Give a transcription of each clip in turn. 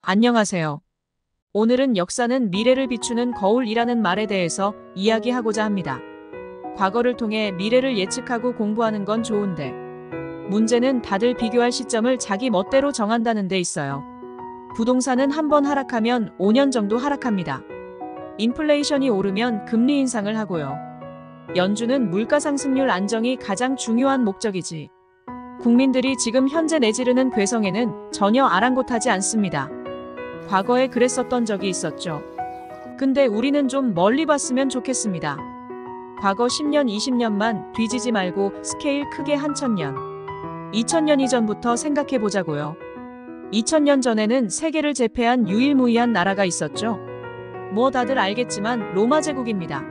안녕하세요. 오늘은 역사는 미래를 비추는 거울이라는 말에 대해서 이야기하고자 합니다. 과거를 통해 미래를 예측하고 공부하는 건 좋은데, 문제는 다들 비교할 시점을 자기 멋대로 정한다는 데 있어요. 부동산은 한번 하락하면 5년 정도 하락합니다. 인플레이션이 오르면 금리 인상을 하고요. 연준은 물가 상승률 안정이 가장 중요한 목적이지. 국민들이 지금 현재 내지르는 괴성에는 전혀 아랑곳하지 않습니다. 과거에 그랬었던 적이 있었죠. 근데 우리는 좀 멀리 봤으면 좋겠습니다. 과거 10년, 20년만 뒤지지 말고 스케일 크게 한 1000년. 2000년 이전부터 생각해 보자고요. 2000년 전에는 세계를 제패한 유일무이한 나라가 있었죠. 뭐 다들 알겠지만 로마 제국입니다.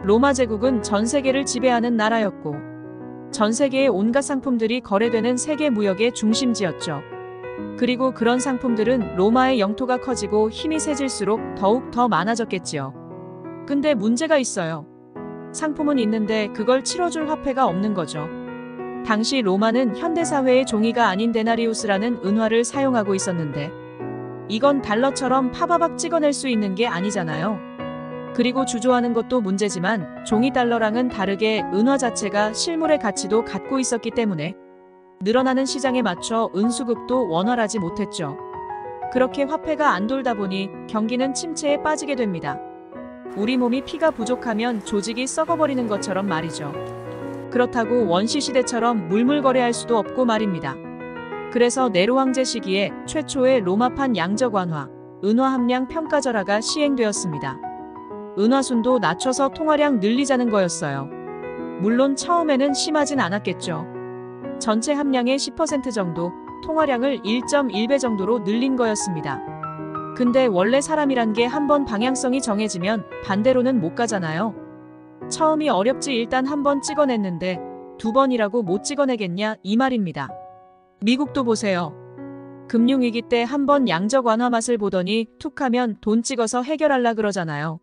로마 제국은 전 세계를 지배하는 나라였고, 전 세계의 온갖 상품들이 거래되는 세계 무역의 중심지였죠. 그리고 그런 상품들은 로마의 영토가 커지고 힘이 세질수록 더욱 더 많아졌겠지요. 근데 문제가 있어요. 상품은 있는데 그걸 치러줄 화폐가 없는 거죠. 당시 로마는 현대사회의 종이가 아닌 데나리우스라는 은화를 사용하고 있었는데, 이건 달러처럼 파바박 찍어낼 수 있는 게 아니잖아요. 그리고 주조하는 것도 문제지만 종이 달러랑은 다르게 은화 자체가 실물의 가치도 갖고 있었기 때문에 늘어나는 시장에 맞춰 은수급도 원활하지 못했죠. 그렇게 화폐가 안 돌다 보니 경기는 침체에 빠지게 됩니다. 우리 몸이 피가 부족하면 조직이 썩어버리는 것처럼 말이죠. 그렇다고 원시시대처럼 물물거래할 수도 없고 말입니다. 그래서 네로 황제 시기에 최초의 로마판 양적 완화, 은화 함량 평가절하가 시행되었습니다. 은화순도 낮춰서 통화량 늘리자는 거였어요. 물론 처음에는 심하진 않았겠죠. 전체 함량의 10% 정도, 통화량을 1.1배 정도로 늘린 거였습니다. 근데 원래 사람이란 게 한번 방향성이 정해지면 반대로는 못 가잖아요. 처음이 어렵지 일단 한번 찍어냈는데 2번이라고 못 찍어내겠냐 이 말입니다. 미국도 보세요. 금융위기 때 한번 양적 완화 맛을 보더니 툭 하면 돈 찍어서 해결할라 그러잖아요.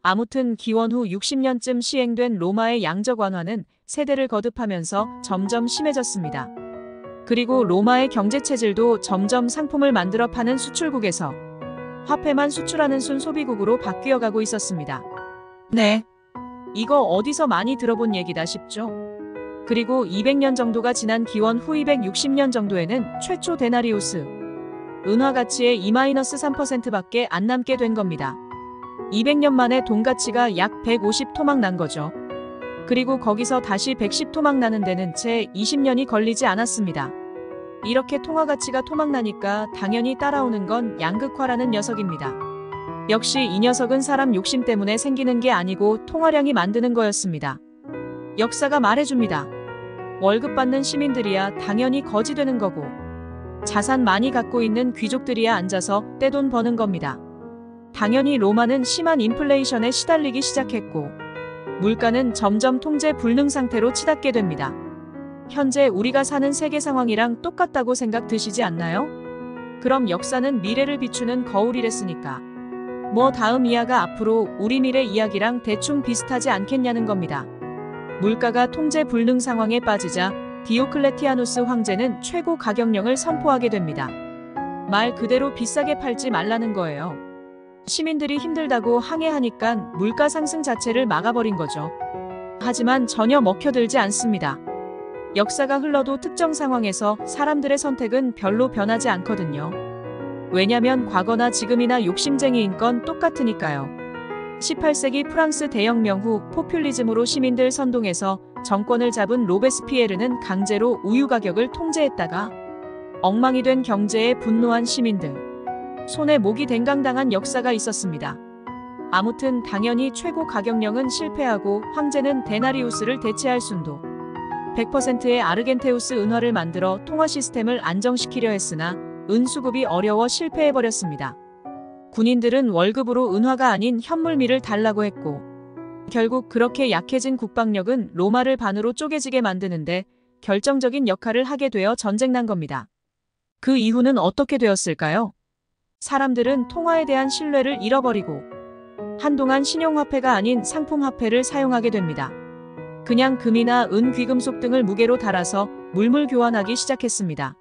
아무튼 기원 후 60년쯤 시행된 로마의 양적 완화는 세대를 거듭하면서 점점 심해졌습니다. 그리고 로마의 경제체질도 점점 상품을 만들어 파는 수출국에서 화폐만 수출하는 순소비국으로 바뀌어가고 있었습니다. 네, 이거 어디서 많이 들어본 얘기다 싶죠? 그리고 200년 정도가 지난 기원 후 260년 정도에는 최초 데나리우스, 은화 가치의 2-3%밖에 안 남게 된 겁니다. 200년 만에 돈 가치가 약 150 토막 난 거죠. 그리고 거기서 다시 110 토막 나는 데는 채 20년이 걸리지 않았습니다. 이렇게 통화 가치가 토막 나니까 당연히 따라오는 건 양극화라는 녀석입니다. 역시 이 녀석은 사람 욕심 때문에 생기는 게 아니고 통화량이 만드는 거였습니다. 역사가 말해줍니다. 월급 받는 시민들이야 당연히 거지 되는 거고, 자산 많이 갖고 있는 귀족들이야 앉아서 떼돈 버는 겁니다. 당연히 로마는 심한 인플레이션에 시달리기 시작했고, 물가는 점점 통제 불능 상태로 치닫게 됩니다. 현재 우리가 사는 세계 상황이랑 똑같다고 생각 드시지 않나요? 그럼 역사는 미래를 비추는 거울이랬으니까 뭐 다음 이야가 앞으로 우리 미래 이야기랑 대충 비슷하지 않겠냐는 겁니다. 물가가 통제 불능 상황에 빠지자 디오클레티아누스 황제는 최고 가격령을 선포하게 됩니다. 말 그대로 비싸게 팔지 말라는 거예요. 시민들이 힘들다고 항해하니까 물가 상승 자체를 막아버린 거죠. 하지만 전혀 먹혀들지 않습니다. 역사가 흘러도 특정 상황에서 사람들의 선택은 별로 변하지 않거든요. 왜냐면 과거나 지금이나 욕심쟁이인 건 똑같으니까요. 18세기 프랑스 대혁명 후 포퓰리즘으로 시민들 선동해서 정권을 잡은 로베스피에르는 강제로 우유 가격을 통제했다가 엉망이 된 경제에 분노한 시민들, 손에 목이 댕강당한 역사가 있었습니다. 아무튼 당연히 최고 가격령은 실패하고 황제는 데나리우스를 대체할 순도 100%의 아르겐테우스 은화를 만들어 통화 시스템을 안정시키려 했으나 은수급이 어려워 실패해버렸습니다. 군인들은 월급으로 은화가 아닌 현물미를 달라고 했고, 결국 그렇게 약해진 국방력은 로마를 반으로 쪼개지게 만드는데 결정적인 역할을 하게 되어 전쟁 난 겁니다. 그 이후는 어떻게 되었을까요? 사람들은 통화에 대한 신뢰를 잃어버리고 한동안 신용화폐가 아닌 상품화폐를 사용하게 됩니다. 그냥 금이나 은, 귀금속 등을 무게로 달아서 물물 교환하기 시작했습니다.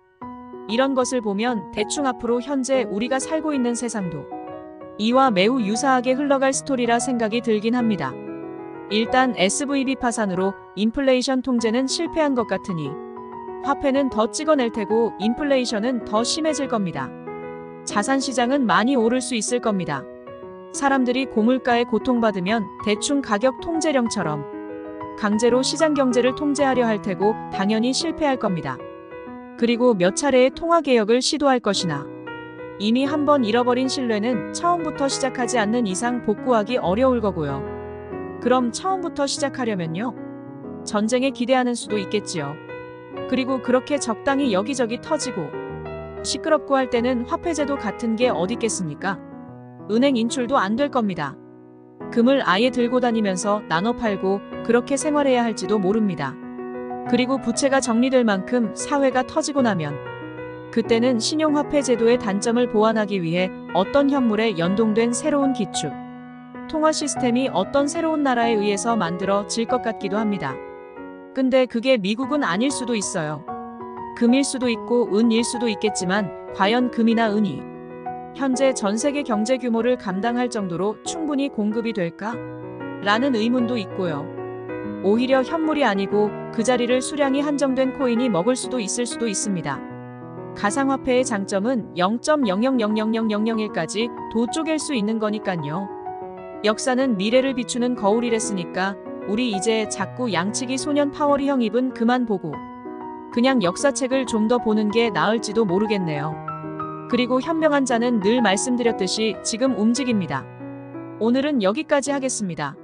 이런 것을 보면 대충 앞으로 현재 우리가 살고 있는 세상도 이와 매우 유사하게 흘러갈 스토리라 생각이 들긴 합니다. 일단 SVB 파산으로 인플레이션 통제는 실패한 것 같으니 화폐는 더 찍어낼 테고 인플레이션은 더 심해질 겁니다. 자산 시장은 많이 오를 수 있을 겁니다. 사람들이 고물가에 고통받으면 대충 가격 통제령처럼 강제로 시장 경제를 통제하려 할 테고 당연히 실패할 겁니다. 그리고 몇 차례의 통화 개혁을 시도할 것이나 이미 한번 잃어버린 신뢰는 처음부터 시작하지 않는 이상 복구하기 어려울 거고요. 그럼 처음부터 시작하려면요. 전쟁에 기대하는 수도 있겠지요. 그리고 그렇게 적당히 여기저기 터지고 시끄럽고 할 때는 화폐제도 같은 게 어디 있겠습니까? 은행 인출도 안 될 겁니다. 금을 아예 들고 다니면서 나눠 팔고 그렇게 생활해야 할지도 모릅니다. 그리고 부채가 정리될 만큼 사회가 터지고 나면 그때는 신용화폐 제도의 단점을 보완하기 위해 어떤 현물에 연동된 새로운 기축, 통화 시스템이 어떤 새로운 나라에 의해서 만들어질 것 같기도 합니다. 근데 그게 미국은 아닐 수도 있어요. 금일 수도 있고 은일 수도 있겠지만 과연 금이나 은이 현재 전 세계 경제 규모를 감당할 정도로 충분히 공급이 될까? 라는 의문도 있고요. 오히려 현물이 아니고 그 자리를 수량이 한정된 코인이 먹을 수도 있을 수도 있습니다. 가상화폐의 장점은 0.00000001까지 도 쪼갤 수 있는 거니깐요. 역사는 미래를 비추는 거울이랬으니까 우리 이제 자꾸 양치기 소년 파워리 형 입은 그만 보고 그냥 역사책을 좀 더 보는 게 나을지도 모르겠네요. 그리고 현명한 자는 늘 말씀드렸듯이 지금 움직입니다. 오늘은 여기까지 하겠습니다.